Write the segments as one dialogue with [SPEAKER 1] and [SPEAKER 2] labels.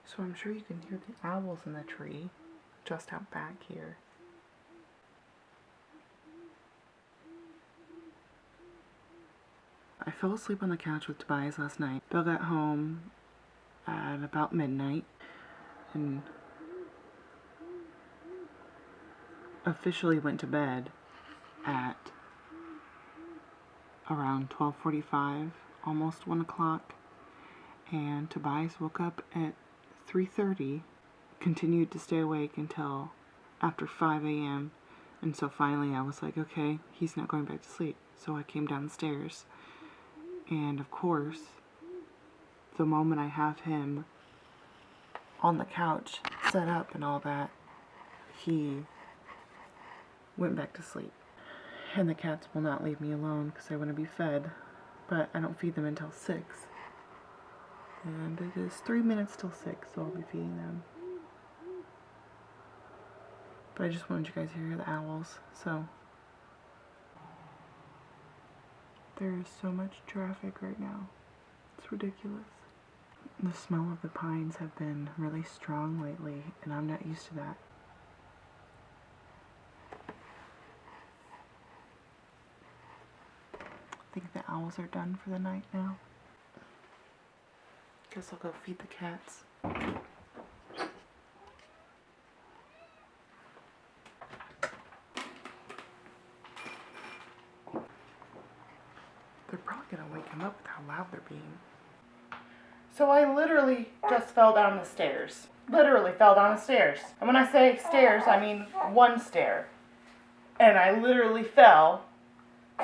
[SPEAKER 1] So I'm sure you can hear the owls in the tree just out back here. I fell asleep on the couch with Tobias last night. Bill got home at about midnight and officially went to bed at around 12:45, almost 1 o'clock. And Tobias woke up at 3:30, continued to stay awake until after 5 a.m. And so finally I was like, okay, he's not going back to sleep. So I came downstairs. And of course, the moment I have him on the couch, set up and all that, he went back to sleep. And the cats will not leave me alone because they want to be fed. But I don't feed them until 6. And it is 3 minutes till 6, so I'll be feeding them. But I just wanted you guys to hear the owls, so. There is so much traffic right now. It's ridiculous. The smell of the pines have been really strong lately, and I'm not used to that. I think the owls are done for the night now. Guess I'll go feed the cats. They're probably gonna wake him up with how loud they're being. So I literally just fell down the stairs. Literally fell down the stairs. And when I say stairs, I mean one stair. And I literally fell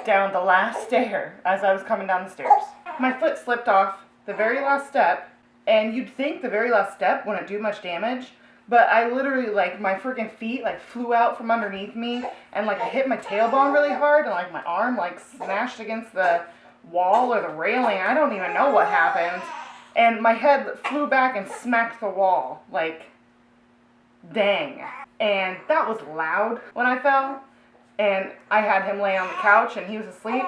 [SPEAKER 1] down the last stair as I was coming down the stairs. My foot slipped off the very last step, and you'd think the very last step wouldn't do much damage, but I literally, like, my freaking feet, like, flew out from underneath me, and, like, I hit my tailbone really hard, and, like, my arm, like, smashed against the wall or the railing. I don't even know what happened. And my head flew back and smacked the wall. Like, dang. And that was loud when I fell. And I had him lay on the couch, and he was asleep.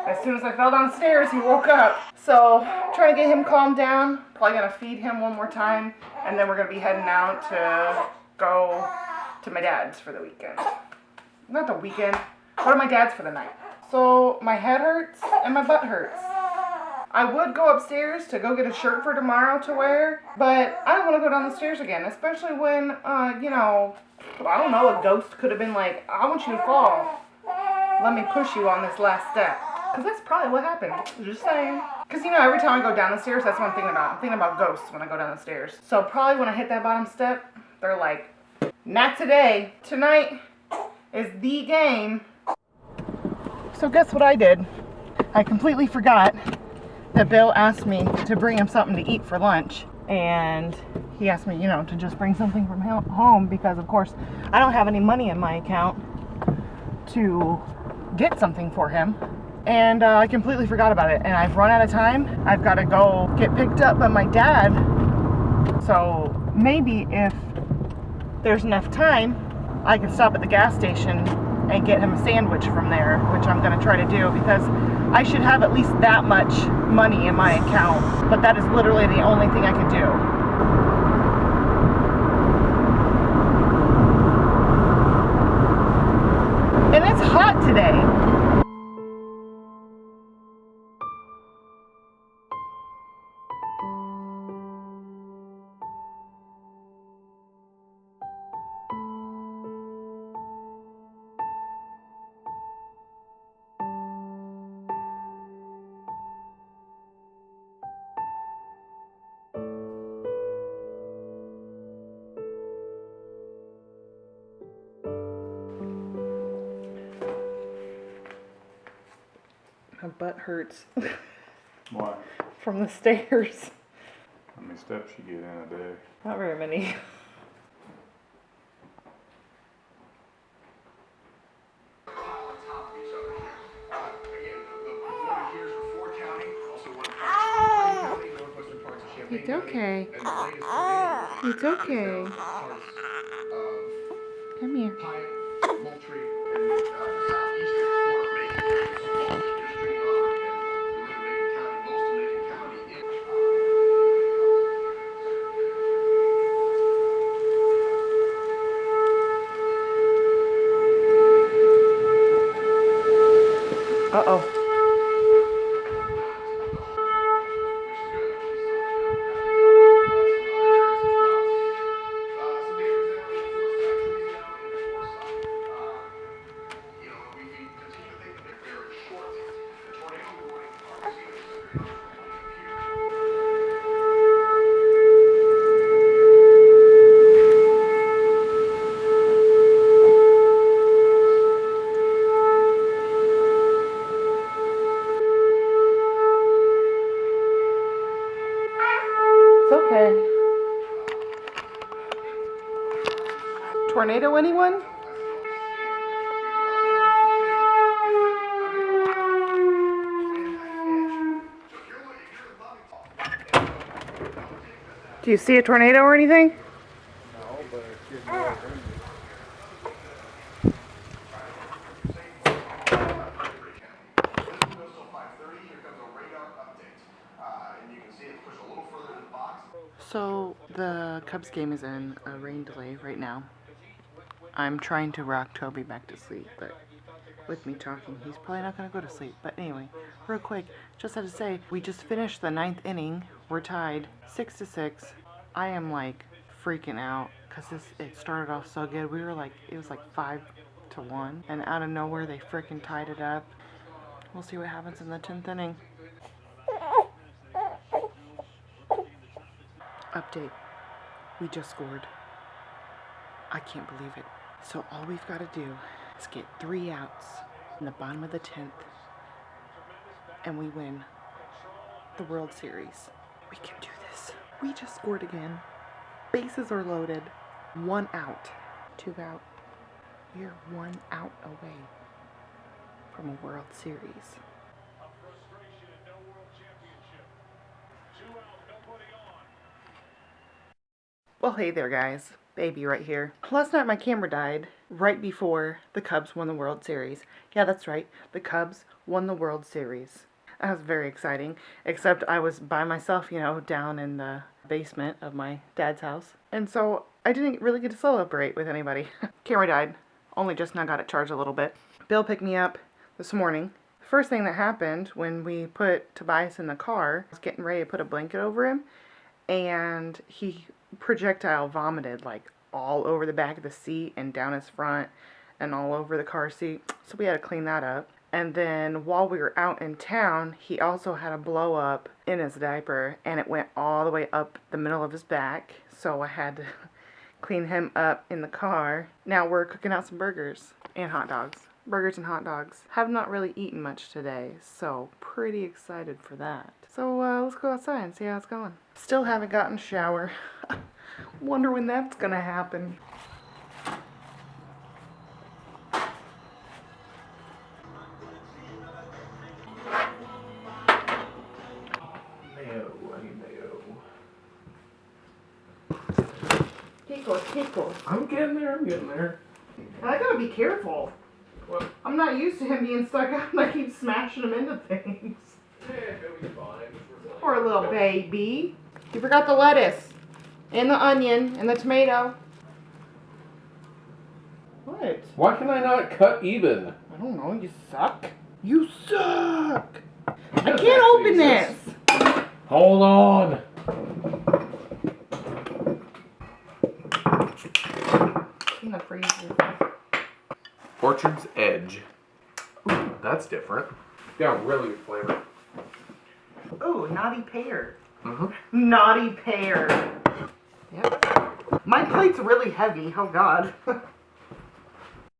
[SPEAKER 1] As soon as I fell downstairs, he woke up. So, trying to get him calmed down. Probably gonna feed him one more time. And then we're gonna be heading out to go to my dad's for the weekend. Not the weekend. Go to my dad's for the night. So, my head hurts and my butt hurts. I would go upstairs to go get a shirt for tomorrow to wear, but I don't want to go down the stairs again, especially when, you know, I don't know, a ghost could have been like, I want you to fall. Let me push you on this last step. Because that's probably what happened. Just saying. Because, you know, every time I go down the stairs, that's what I'm thinking about. I'm thinking about ghosts when I go down the stairs. So probably when I hit that bottom step, they're like, not today. Tonight is the game. So guess what I did? I completely forgot that Bill asked me to bring him something to eat for lunch. And he asked me, you know, to just bring something from home because, of course, I don't have any money in my account to get something for him. And I completely forgot about it. And I've run out of time. I've got to go get picked up by my dad. So maybe if there's enough time, I can stop at the gas station and get him a sandwich from there, which I'm going to try to do because I should have at least that much money in my account. But that is literally the only thing I can do. And it's hot today. My butt hurts.
[SPEAKER 2] Why?
[SPEAKER 1] From the stairs.
[SPEAKER 2] How many steps you get in a day?
[SPEAKER 1] Not very many. It's okay. It's okay. Come here. It's okay. Tornado, anyone? Do you see a tornado or anything?
[SPEAKER 2] No, but it's getting real windy.
[SPEAKER 1] So the Cubs game is in a rain delay right now. I'm trying to rock Toby back to sleep, but with me talking, he's probably not going to go to sleep. But anyway, real quick, just had to say, we just finished the 9th inning. We're tied 6-6. I am like freaking out because it started off so good. We were like, it was like 5-1, and out of nowhere they freaking tied it up. We'll see what happens in the 10th inning. Update. We just scored. I can't believe it. So all we've got to do is get 3 outs in the bottom of the 10th, and we win the World Series. We can do this. We just scored again. Bases are loaded. 1 out. 2 out. We are 1 out away from a World Series. Well, hey there, guys. Baby right here. Last night my camera died right before the Cubs won the World Series. Yeah, that's right. The Cubs won the World Series. That was very exciting. Except I was by myself, down in the basement of my dad's house. And so I didn't really get to celebrate with anybody. Camera died. Only just now got it charged a little bit. Bill picked me up this morning. The first thing that happened when we put Tobias in the car, I was getting ready to put a blanket over him, and he projectile vomited like all over the back of the seat and down his front and all over the car seat. So we had to clean that up. And then while we were out in town, he also had a blow up in his diaper, and it went all the way up the middle of his back. So I had to clean him up in the car. Now we're cooking out some burgers and hot dogs. Burgers and hot dogs. Have not really eaten much today, so pretty excited for that. So let's go outside and see how it's going. Still haven't gotten a shower. Wonder when that's gonna happen.
[SPEAKER 2] Mayo, I need mayo.
[SPEAKER 1] Pickles.
[SPEAKER 2] I'm getting there.
[SPEAKER 1] I gotta be careful.
[SPEAKER 2] What?
[SPEAKER 1] I'm not used to him being stuck out and I keep smashing him into things.
[SPEAKER 2] Yeah, it'll be fine.
[SPEAKER 1] Poor little baby. You forgot the lettuce. And the onion. And the tomato. What?
[SPEAKER 3] Why can I not cut even?
[SPEAKER 1] I don't know. You suck. You suck. I
[SPEAKER 3] That
[SPEAKER 1] can't open
[SPEAKER 3] actually
[SPEAKER 1] this.
[SPEAKER 3] exists. Hold on.
[SPEAKER 1] In the freezer.
[SPEAKER 3] Orchard's Edge. Ooh, that's different. Yeah, really good flavor.
[SPEAKER 1] Ooh, naughty pear.
[SPEAKER 3] Mm-hmm.
[SPEAKER 1] Naughty pear. Yep. My plate's really heavy. Oh, God.